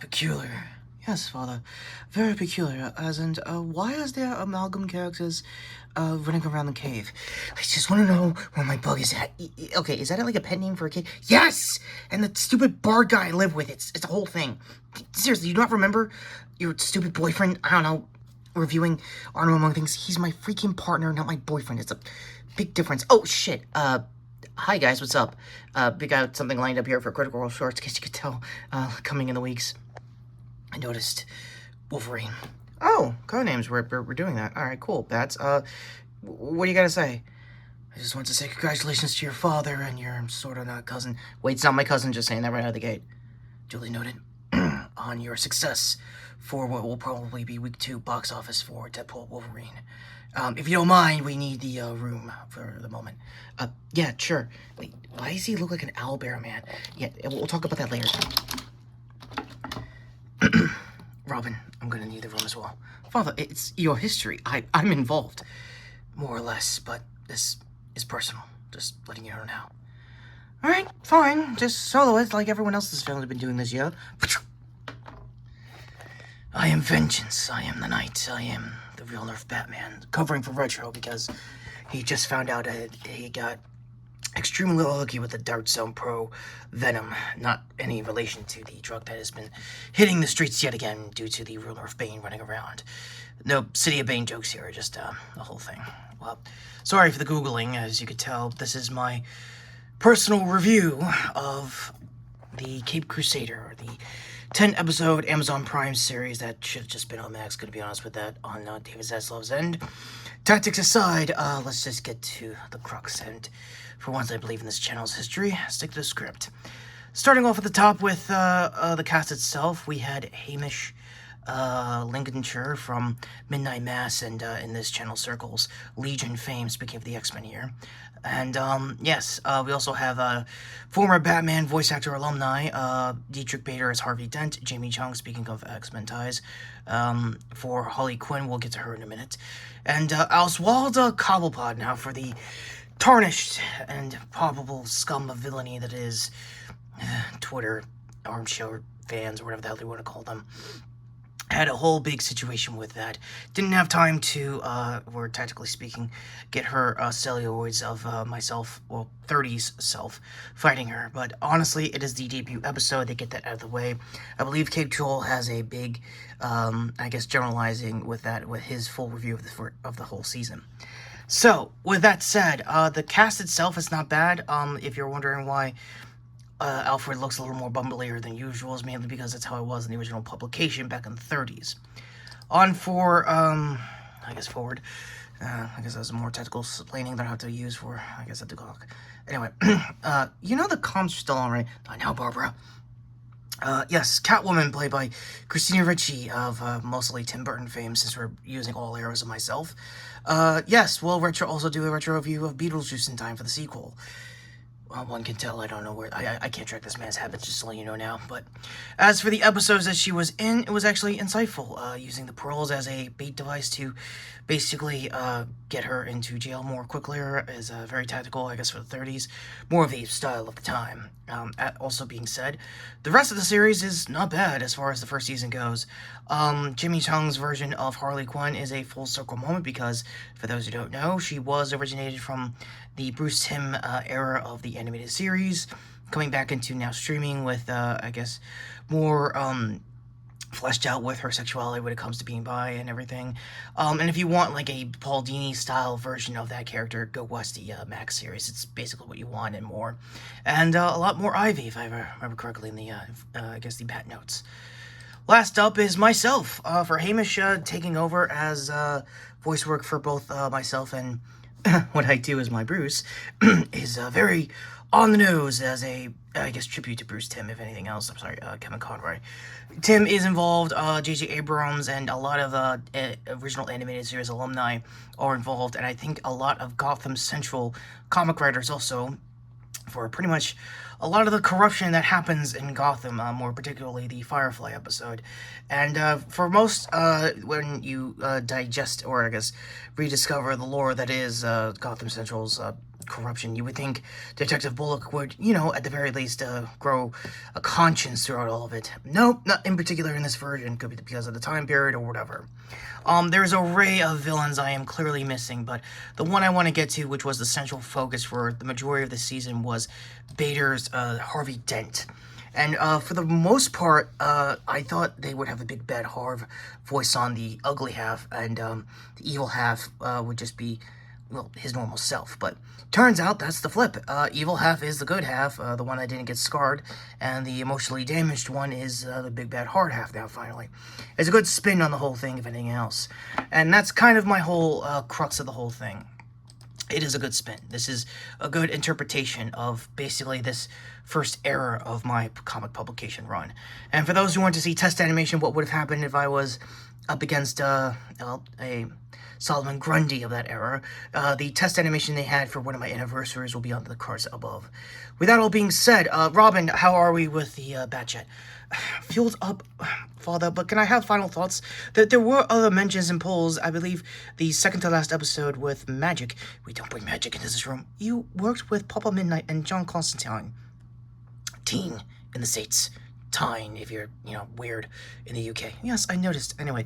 Peculiar. Yes, Father. Very peculiar. As in, why is there amalgam characters, running around the cave? I just want to know where my bug is at. Okay, is that like a pet name for a kid? Yes! And the stupid bard guy I live with, it's a whole thing. Seriously, you do not remember your stupid boyfriend, I don't know, reviewing Arno Among Things? He's my freaking partner, not my boyfriend. It's a big difference. Oh, shit. Hi guys, what's up? We got something lined up here for Critical Role Shorts, in case you could tell, coming in the weeks. I noticed Wolverine. Oh, codenames, we're doing that. Alright, cool, Bats. What do you gotta say? I just want to say congratulations to your father and your sort of not cousin. Wait, it's not my cousin, just saying that right out of the gate. Duly noted. On your success for what will probably be week 2 box office for Deadpool Wolverine. If you don't mind, we need the room for the moment. Yeah, sure. Wait, why does he look like an owlbear man? Yeah, we'll talk about that later. Robin, I'm gonna need the room as well. Father, it's your history. I'm involved. More or less, but this is personal. Just letting you know now. Alright, fine. Just solo it like everyone else's family been doing this year. I am vengeance. I am the knight. I am the real Nerf Batman. Covering for Retro because he just found out that he got extremely lucky with the Dark Zone Pro Venom. Not any relation to the drug that has been hitting the streets yet again due to the ruler of Bane running around. No City of Bane jokes here, just the whole thing. Well, sorry for the Googling. As you could tell, this is my personal review of the Cape Crusader, the 10-episode Amazon Prime series that should have just been on Max. Gonna be honest with that on David Zaslav's end. Tactics aside, let's just get to the crux. And for once, I believe in this channel's history. Stick to the script. Starting off at the top with the cast itself, we had Hamish Lincolnshire from Midnight Mass and in this channel circles Legion fame, speaking of the X-Men here. And yes, we also have former Batman voice actor alumni, Dietrich Bader as Harvey Dent, Jamie Chung, speaking of X-Men ties, for Harley Quinn, we'll get to her in a minute, and Oswalda Cobblepot now for the tarnished and probable scum of villainy that is Twitter, armchair fans, or whatever the hell they want to call them. Had a whole big situation with that. Didn't have time to, or tactically speaking, get her celluloids of myself, well, 30s self, fighting her. But honestly, it is the debut episode. They get that out of the way. I believe Cape Troll has a big, I guess, generalizing with that, with his full review of the whole season. So, with that said, the cast itself is not bad. If you're wondering why Alfred looks a little more bumblier than usual, is mainly because that's how it was in the original publication back in the 30s. On for, I guess forward. I guess that's a more technical explaining that I have to use for, I guess, at the clock. Anyway, you know the comms are still on, right? Not now, Barbara. Yes, Catwoman, played by Christina Ricci of mostly Tim Burton fame, since we're using all eras of myself. Yes, we'll also do a retro review of Beetlejuice in time for the sequel. Well, one can tell I don't know where... I can't track this man's habits, just to let you know now. But as for the episodes that she was in, it was actually insightful, using the pearls as a bait device to basically get her into jail more quickly is very tactical, I guess, for the 30s. More of the style of the time. Also being said, the rest of the series is not bad as far as the first season goes. Jimmy Chung's version of Harley Quinn is a full circle moment because, for those who don't know, she was originated from the Bruce Timm era of the animated series, coming back into now streaming with, I guess, more fleshed out with her sexuality when it comes to being bi and everything. And if you want like a Paul Dini style version of that character, go watch the Max series. It's basically what you want and more. And a lot more Ivy, if I remember correctly in the, I guess, the Bat Notes. Last up is myself, for Hamish taking over as voice work for both myself and what I do as my Bruce, is very on the nose as a, I guess, tribute to Bruce Timm, if anything else. I'm sorry, Kevin Conroy. Tim is involved, J.J. Abrams, and a lot of original animated series alumni are involved, and I think a lot of Gotham Central comic writers also, for pretty much a lot of the corruption that happens in Gotham, more particularly the Firefly episode. And for most, when you digest, or I guess rediscover the lore that is Gotham Central's corruption. You would think Detective Bullock would, you know, at the very least, grow a conscience throughout all of it. Nope, not in particular in this version. Could be because of the time period or whatever. There's an array of villains I am clearly missing, but the one I want to get to, which was the central focus for the majority of the season, was Bader's Harvey Dent. And for the most part, I thought they would have a big bad Harv voice on the ugly half, and the evil half would just be, well, his normal self. But turns out that's the flip. Evil half is the good half, the one that didn't get scarred, and the emotionally damaged one is the big bad hard half now, finally. It's a good spin on the whole thing, if anything else. And that's kind of my whole crux of the whole thing. It is a good spin. This is a good interpretation of basically this first era of my comic publication run. And for those who want to see test animation, what would have happened if I was up against a Solomon Grundy of that era, the test animation they had for one of my anniversaries will be on the cards above. With that all being said, Robin, how are we with the Batjet? Fueled up, Father, but can I have final thoughts? That there were other mentions and polls. I believe the second to last episode with Magic. We don't bring Magic into this room. You worked with Papa Midnight and John Constantine. Teen in the States. Tyne, if you're, you know, weird in the UK. Yes, I noticed. Anyway,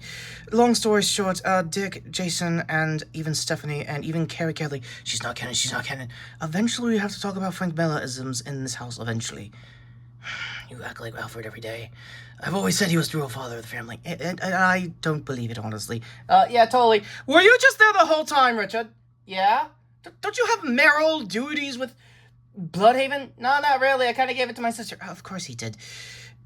long story short, Dick, Jason, and even Stephanie, and even Carrie Kelly. She's not canon. Eventually, we have to talk about Frank Miller-isms in this house, eventually. You act like Alfred every day. I've always said he was the real father of the family, and I don't believe it, honestly. Yeah, totally. Were you just there the whole time, Richard? Yeah? Don't you have mayoral duties with Bloodhaven? No, not really. I kind of gave it to my sister. Oh, of course he did.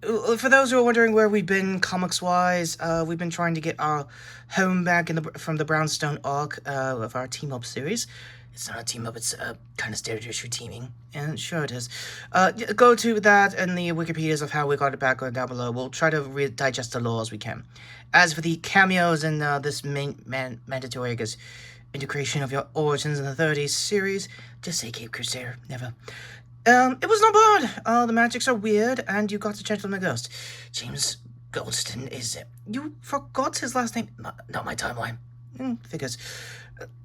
For those who are wondering where we've been comics-wise, we've been trying to get our home back from the Brownstone arc of our team-up series. It's not a team-up, it's a kind of standard issue teaming. And sure it is. Go to that and the Wikipedias of how we got it back down below. We'll try to digest the lore as we can. As for the cameos in this mandatory, I guess, integration of your Origins in the 30s series, just say Cape Crusader, never. It was not bad. The magics are weird, and you got the Gentleman Ghost. James Goldston is it? You forgot his last name? Not my timeline. Figures.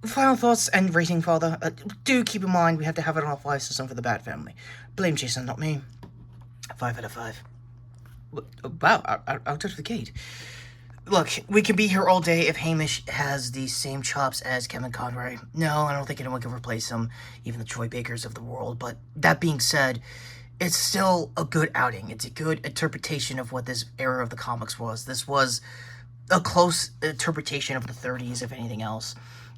Final thoughts and rating, Father. Do keep in mind we have to have it on our 5 system for the Bat family. Blame Jason, not me. 5 out of 5. Wow, out of the gate. Look, we can be here all day if Hamish has the same chops as Kevin Conroy. No, I don't think anyone can replace him, even the Troy Bakers of the world. But that being said, it's still a good outing. It's a good interpretation of what this era of the comics was. This was a close interpretation of the 30s, if anything else.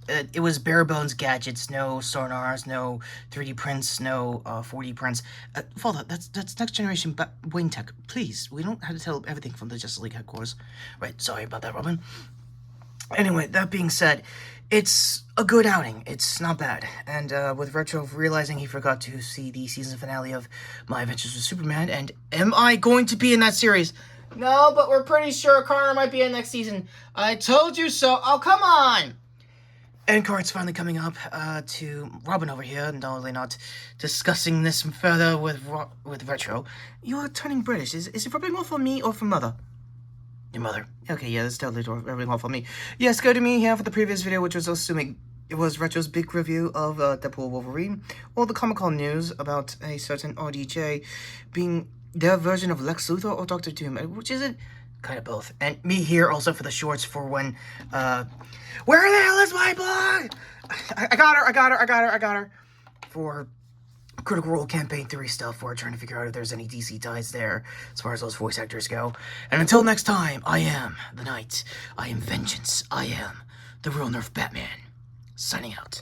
It was bare bones gadgets, no sonars, no 3D prints, no 4D prints. Father, that's next generation Wayne Tech. Please, we don't have to tell everything from the Justice League headquarters. Right, sorry about that, Robin. Anyway, that being said, it's a good outing. It's not bad. And with Retro realizing he forgot to see the season finale of My Adventures with Superman, and am I going to be in that series? No, but we're pretty sure Connor might be in next season. I told you so. Oh, come on! End card's finally coming up to Robin over here, and not discussing this further with Retro. You are turning British. Is it rubbing off on me or from Mother? Your mother. Okay, yeah, that's totally rubbing off on me. Yes, go to me here for the previous video, which was assuming it was Retro's big review of Deadpool Wolverine, or the Comic-Con news about a certain RDJ being their version of Lex Luthor or Dr. Doom, which is it? Kind of both. And me here also for the shorts for when, where the hell is my blog? I got her. For Critical Role Campaign 3 stuff, we're trying to figure out if there's any DC ties there, as far as those voice actors go. And until next time, I am the Knight. I am Vengeance. I am the Real Nerf Batman. Signing out.